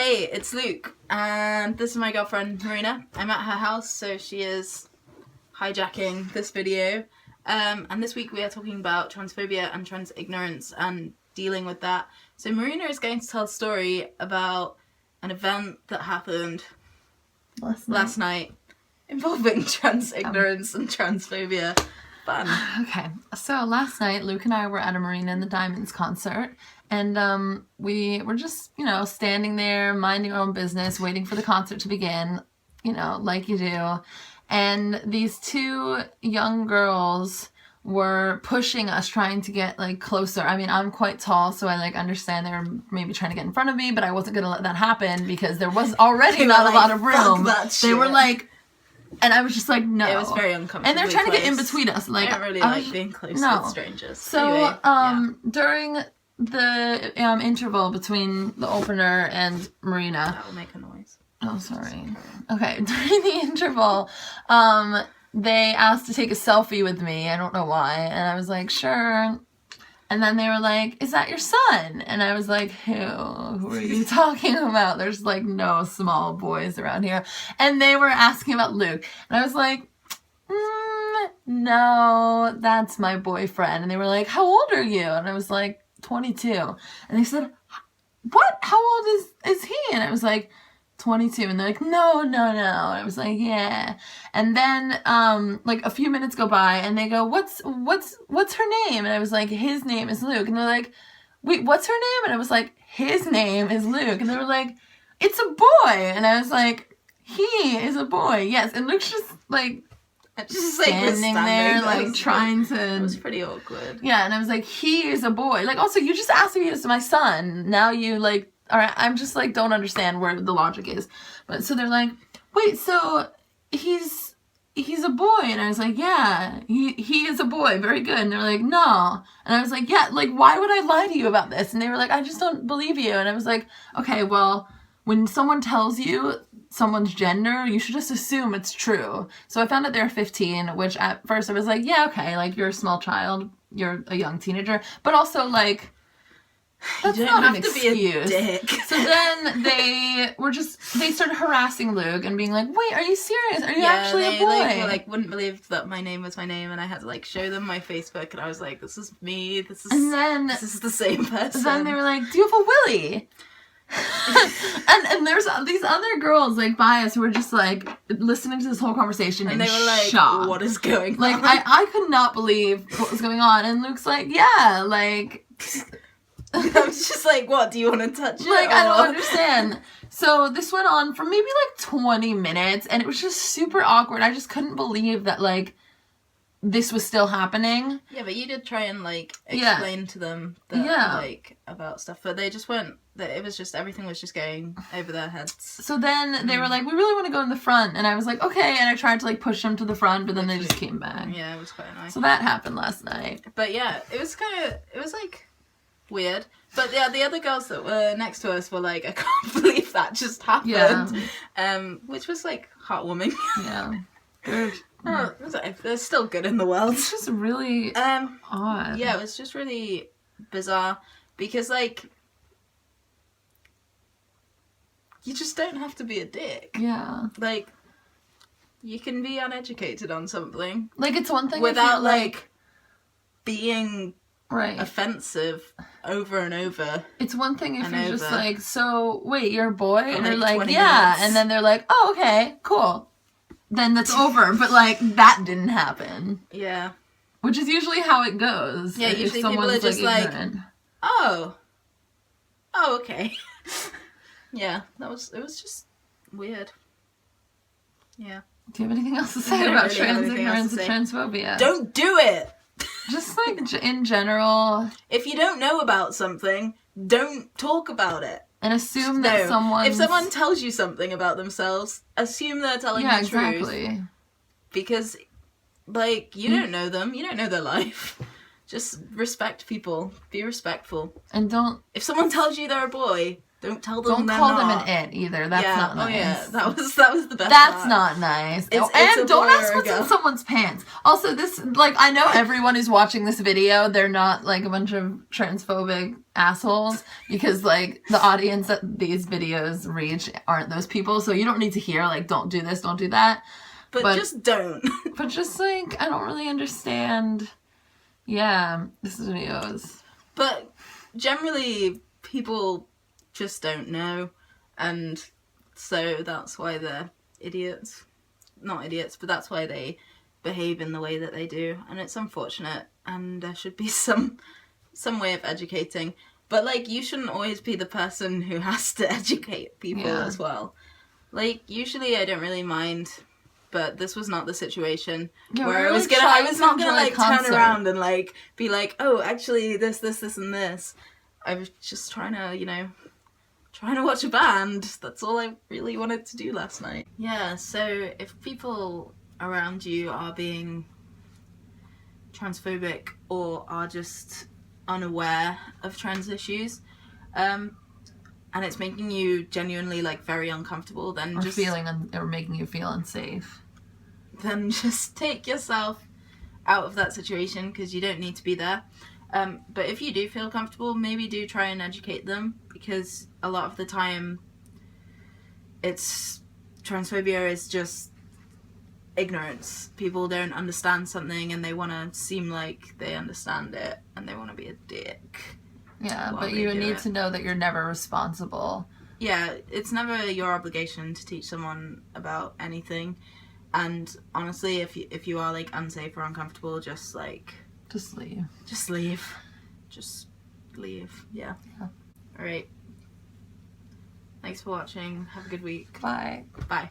Hey, it's Luke, and this is my girlfriend Marina. I'm at her house, so she is hijacking this video. And this week we are talking about transphobia and trans ignorance and dealing with that. So Marina is going to tell a story about an event that happened last night involving trans ignorance and transphobia. Fun. Okay, so last night Luke and I were at a Marina and the Diamonds concert, and we were just, standing there minding our own business, waiting for the concert to begin, like you do. And these two young girls were pushing us, trying to get closer. I mean, I'm quite tall, so I understand they were maybe trying to get in front of me, but I wasn't gonna let that happen because there was already not a lot of room. They were and I was just like, no. It was very uncomfortable. And they're trying to get in between us. I don't really like being close with strangers. So, during the interval between the opener and Marina. That will make a noise. Oh, sorry. Okay, during the interval, they asked to take a selfie with me. I don't know why. And I was like, sure. And then they were like, is that your son? And I was like, who are you talking about? There's no small boys around here. And they were asking about Luke. And I was like, no, that's my boyfriend. And they were like, how old are you? And I was like, 22. And they said, what? How old is he? And I was like, 22. And they're like, no. And I was like, yeah. And then a few minutes go by and they go, what's her name? And I was like, his name is Luke. And they're like, wait, what's her name? And I was like, his name is Luke. And they were like, it's a boy. And I was like, he is a boy, yes. And Luke's just standing there trying to. It was pretty awkward. Yeah. And I was like, he is a boy. Also, you just asked me if it's my son. Now you all right, I'm just don't understand where the logic is. But so they're like, wait, so he's a boy. And I was like, yeah, he is a boy. Very good. And they're like, no. And I was like, yeah, why would I lie to you about this? And they were like, I just don't believe you. And I was like, okay, well, when someone tells you someone's gender, you should just assume it's true. So I found out they were 15, which at first I was like, yeah, okay, you're a small child. You're a young teenager. But also, that's not an excuse. Be a dick. So then they started harassing Luke and being like, wait, are you serious? Are you actually a boy? They wouldn't believe that my name was my name, and I had to show them my Facebook, and I was like, this is me, this is the same person. Then they were like, do you have a willy? and there's these other girls by us who were just listening to this whole conversation and they were like, shocked. What is going on? I could not believe what was going on, and Luke's like, yeah, I was just like, what, do you want to touch it? I don't understand. So this went on for maybe 20 minutes, and it was just super awkward. I just couldn't believe that this was still happening. Yeah, but you did try and explain to them that about stuff, but they just weren't. It was just everything was just going over their heads. So then they were like, we really want to go in the front, and I was like, okay, and I tried to push them to the front, but then they just came back. Yeah, it was quite nice. So that happened last night. But yeah, it was weird. But yeah, the other girls that were next to us were like, I can't believe that just happened. Yeah. Which was heartwarming. Yeah. Good. They're still good in the world. It's just really odd. Yeah, it was just really bizarre because you just don't have to be a dick. Yeah. You can be uneducated on something. It's one thing without being right offensive over and over. It's one thing if you're just so wait, you're a boy? And they're like, yeah. Minutes. And then they're like, oh, okay, cool. Then that's over. But that didn't happen. Yeah. Which is usually how it goes. Yeah, usually people are just ignorant. Oh, okay. Yeah, it was just weird. Yeah. Do you have anything else to say about trans ignorance and transphobia? Don't do it! Just in general. If you don't know about something, don't talk about it. And assume that if someone tells you something about themselves, assume they're telling the truth. Yeah, exactly. Because, you don't know them. You don't know their life. Just respect people. Be respectful. And don't... If someone tells you they're a boy, Don't tell them. Don't they're call not. them an it either. That's not nice. Oh yeah, that was the best. That's part. not nice. It's And a don't boy ask or a what's in girl. someone's pants. Also, this, like, I know everyone who's watching this video, they're not, like, a bunch of transphobic assholes, because, like, the audience that these videos reach aren't those people, so you don't need to hear, like, don't do this, don't do that. But just don't. But just, like, I don't really understand, yeah, this video is... But generally, people just don't know, and so that's why they're idiots. Not idiots, but that's why they behave in the way that they do, and it's unfortunate, and there should be some way of educating. But, like, you shouldn't always be the person who has to educate people as well. Like, usually I don't really mind, but this was not the situation where I was not gonna like turn around and like be like, oh, actually this, and this. I was just trying to watch a band. That's all I really wanted to do last night. Yeah, so if people around you are being transphobic or are just unaware of trans issues, and it's making you genuinely like very uncomfortable, then or making you feel unsafe, then just take yourself out of that situation, because you don't need to be there. But if you do feel comfortable, maybe do try and educate them, because a lot of the time transphobia is just ignorance. People don't understand something and they want to seem like they understand it, and they want to be a dick. Yeah, but you need to know that you're never responsible. Yeah, it's never your obligation to teach someone about anything. And honestly, if you are like unsafe or uncomfortable, just leave. Just leave. Yeah. All right. Thanks for watching. Have a good week. Bye. Bye.